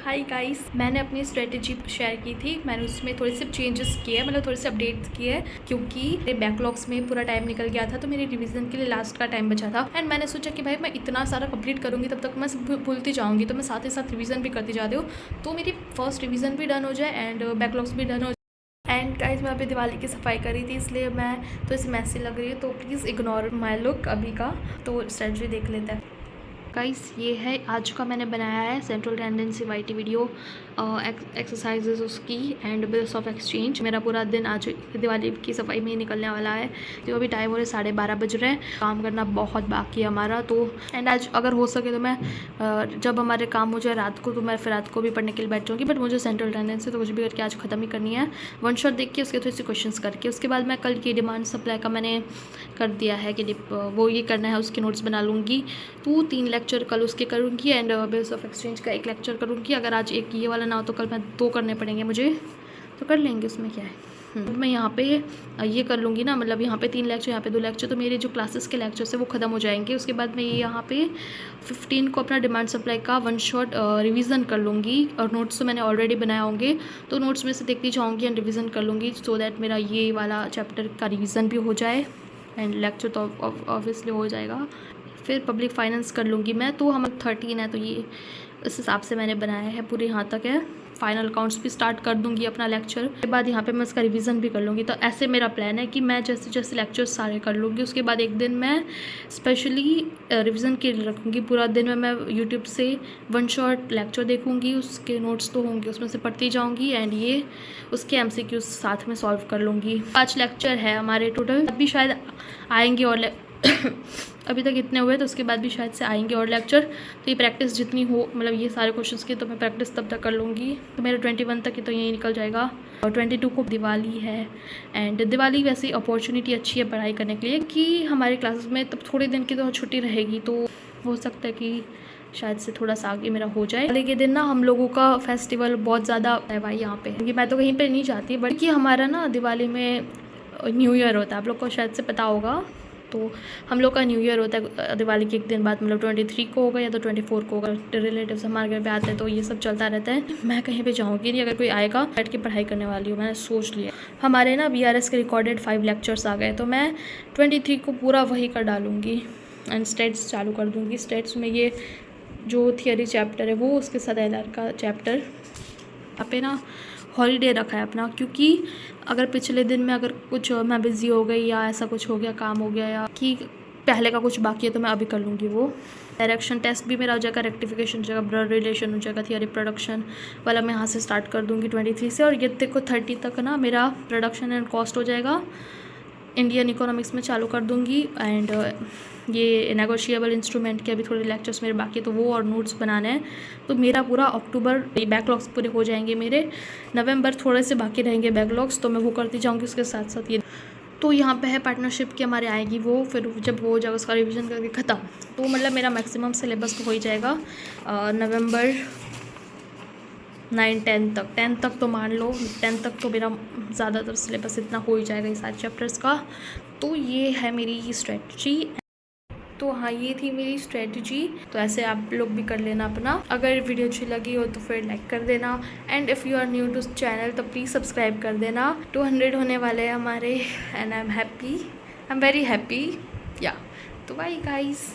Hi guys, मैंने अपनी strategy share की थी। मैंने उसमें थोड़े से चेंजेस किए हैं, मतलब थोड़े से अपडेट्स किए हैं, क्योंकि मेरे बैकलॉग्स में पूरा टाइम निकल गया था, तो मेरे रिवीजन के लिए लास्ट का टाइम बचा था। एंड मैंने सोचा कि भाई मैं इतना सारा कंप्लीट करूँगी तब तक मैं भूलती जाऊँगी, तो मैं साथ ही साथ रिवीजन भी करती जाती हूँ, तो मेरी फर्स्ट रिवीजन भी डन हो जाए एंड बैकलॉग्स भी डन हो जाए। एंड गाइस, मैं अभी दिवाली की सफाई करी थी, इसलिए मैं तो इस मैसी लग रही है, तो प्लीज़ इग्नोर माई लुक अभी का। तो स्ट्रेटजी देख लेते हैं। गाइस, ये है आज का मैंने बनाया है central tendency YT video, exercises उसकी एंड बिल्स ऑफ एक्सचेंज। मेरा पूरा दिन आज दिवाली की सफाई में ही निकलने वाला है। तो अभी टाइम हो रहा है 12:30 बज रहे हैं। काम करना बहुत बाकी है हमारा, तो एंड आज अगर हो सके तो मैं जब हमारे काम हो जाए रात को, तो मैं फिर रात को भी पढ़ने के लिए बैठ जाऊँगी। बट मुझे सेंट्रल टेंडेंसी तो कुछ भी करके आज ख़त्म ही करनी है, वन शॉट देख के उसके थोड़े से क्वेश्चन करके। उसके बाद मैं कल की डिमांड सप्लाई का मैंने कर दिया है कि वो ये करना है, उसके नोट्स बना लूँगी। तो 3 लेक्चर कल उसके करूँगी एंड बिल्स ऑफ एक्सचेंज का 1 लेक्चर करूँगी। अगर आज एक ये वाला ना हो तो कल मैं 2 करने पड़ेंगे मुझे, तो कर लेंगे, उसमें क्या है। मैं यहाँ पे ये कर लूँगी ना, मतलब यहाँ पे 3 लेक्चर, यहाँ पे 2 लेक्चर, तो मेरे जो क्लासेस के लेक्चर्स है वो ख़त्म हो जाएंगे। उसके बाद मैं यहाँ पे 15 को अपना डिमांड सप्लाई का वन शॉट रिवीजन कर लूँगी। और नोट्स तो मैंने ऑलरेडी बनाए होंगे, तो नोट्स में से देखती जाऊँगी एंड रिवीजन कर लूँगी, सो दैट मेरा ये वाला चैप्टर का रिवीजन भी हो जाए एंड लेक्चर तो ऑब्वियसली हो जाएगा। फिर पब्लिक फाइनेंस कर लूँगी मैं, तो हम 13 है, तो ये इस हिसाब से मैंने बनाया है, पूरे यहाँ तक है। फाइनल अकाउंट्स भी स्टार्ट कर दूँगी अपना लेक्चर के बाद, यहाँ पे मैं इसका रिवीजन भी कर लूँगी। तो ऐसे मेरा प्लान है कि मैं जैसे जैसे लेक्चर्स सारे कर लूँगी, उसके बाद एक दिन मैं स्पेशली रिवीजन के लिए रखूँगी। पूरा दिन में मैं यूट्यूब से वन शॉट लेक्चर देखूँगी, उसके नोट्स तो होंगे, उसमें से पढ़ती जाऊँगी एंड ये उसके MCQs साथ में सॉल्व कर लूँगी। 5 लेक्चर है हमारे टोटल, अभी शायद आएंगे और अभी तक इतने हुए, तो उसके बाद भी शायद से आएंगे और लेक्चर। तो ये प्रैक्टिस जितनी हो, मतलब ये सारे क्वेश्चंस की, तो मैं प्रैक्टिस तब तक कर लूँगी। तो मेरा 21 तक ही तो यही निकल जाएगा। और 22 को दिवाली है एंड दिवाली वैसे अपॉर्चुनिटी अच्छी है पढ़ाई करने के लिए, कि हमारे क्लासेस में तब थोड़े दिन की तो छुट्टी रहेगी, तो हो सकता है कि शायद से थोड़ा सा आगे मेरा हो जाए। दिवाली के दिन ना हम लोगों का फेस्टिवल बहुत ज़्यादा है भाई यहाँ पे, क्योंकि मैं तो कहीं पर नहीं जाती, बल्कि हमारा ना दिवाली में न्यू ईयर होता है, आप लोग को शायद से पता होगा। तो हम लोग का न्यू ईयर होता है दिवाली के एक दिन बाद, मतलब 23 को होगा या तो 24 को होगा। रिलेटिव्स हमारे घर पे आते हैं, तो ये सब चलता रहता है। मैं कहीं पे जाऊँगी नहीं, अगर कोई आएगा बैठ के पढ़ाई करने वाली हूँ, मैंने सोच लिया। हमारे ना BRS के रिकॉर्डेड 5 लेक्चर्स आ गए, तो मैं 23 को पूरा वही कर डालूँगी एंड स्टेट्स चालू कर दूँगी। स्टेट्स में ये जो थियरी चैप्टर है वो, उसके साथ LR का चैप्टर। यहाँ पे ना हॉलीडे रखा है अपना, क्योंकि अगर पिछले दिन में अगर कुछ मैं बिज़ी हो गई या ऐसा कुछ हो गया, काम हो गया, या कि पहले का कुछ बाकी है, तो मैं अभी कर लूँगी वो। डायरेक्शन टेस्ट भी मेरा हो जाएगा, रेक्टिफिकेशन हो जाएगा, ब्लड रिलेशन हो जाएगा, थियरी प्रोडक्शन वाला मैं यहाँ से स्टार्ट कर दूँगी 23 से। और ये देखो 30 तक ना मेरा प्रोडक्शन एंड कॉस्ट हो जाएगा, इंडियन इकोनॉमिक्स में चालू कर दूँगी। एंड ये नेगोशिएबल इंस्ट्रूमेंट के अभी थोड़े लेक्चर्स मेरे बाकी है, तो वो और नोट्स बनाने हैं। तो मेरा पूरा अक्टूबर बैकलॉग्स पूरे हो जाएंगे मेरे। नवंबर थोड़े से बाकी रहेंगे बैकलॉग्स, तो मैं वो करती जाऊँगी उसके साथ साथ ये। तो यहाँ पे है पार्टनरशिप की हमारे आएगी वो, फिर जब वो हो जाएगा उसका रिविज़न करके ख़त्म, तो मतलब मेरा मैक्सिमम सिलेबस तो हो ही जाएगा नवंबर 9-10 तक। 10 तक तो मान लो, 10 तक तो मेरा ज़्यादातर सिलेबस इतना हो ही जाएगा, ये सारे चैप्टर्स का। तो ये है मेरी स्ट्रेटजी। तो हाँ, ये थी मेरी स्ट्रेटजी। तो ऐसे आप लोग भी कर लेना अपना। अगर वीडियो अच्छी लगी हो तो फिर लाइक कर देना, and if you are new to channel तो प्लीज़ सब्सक्राइब कर देना। 200 होने वाले हैं हमारे, and I am very happy yeah. तो बाय गाइस।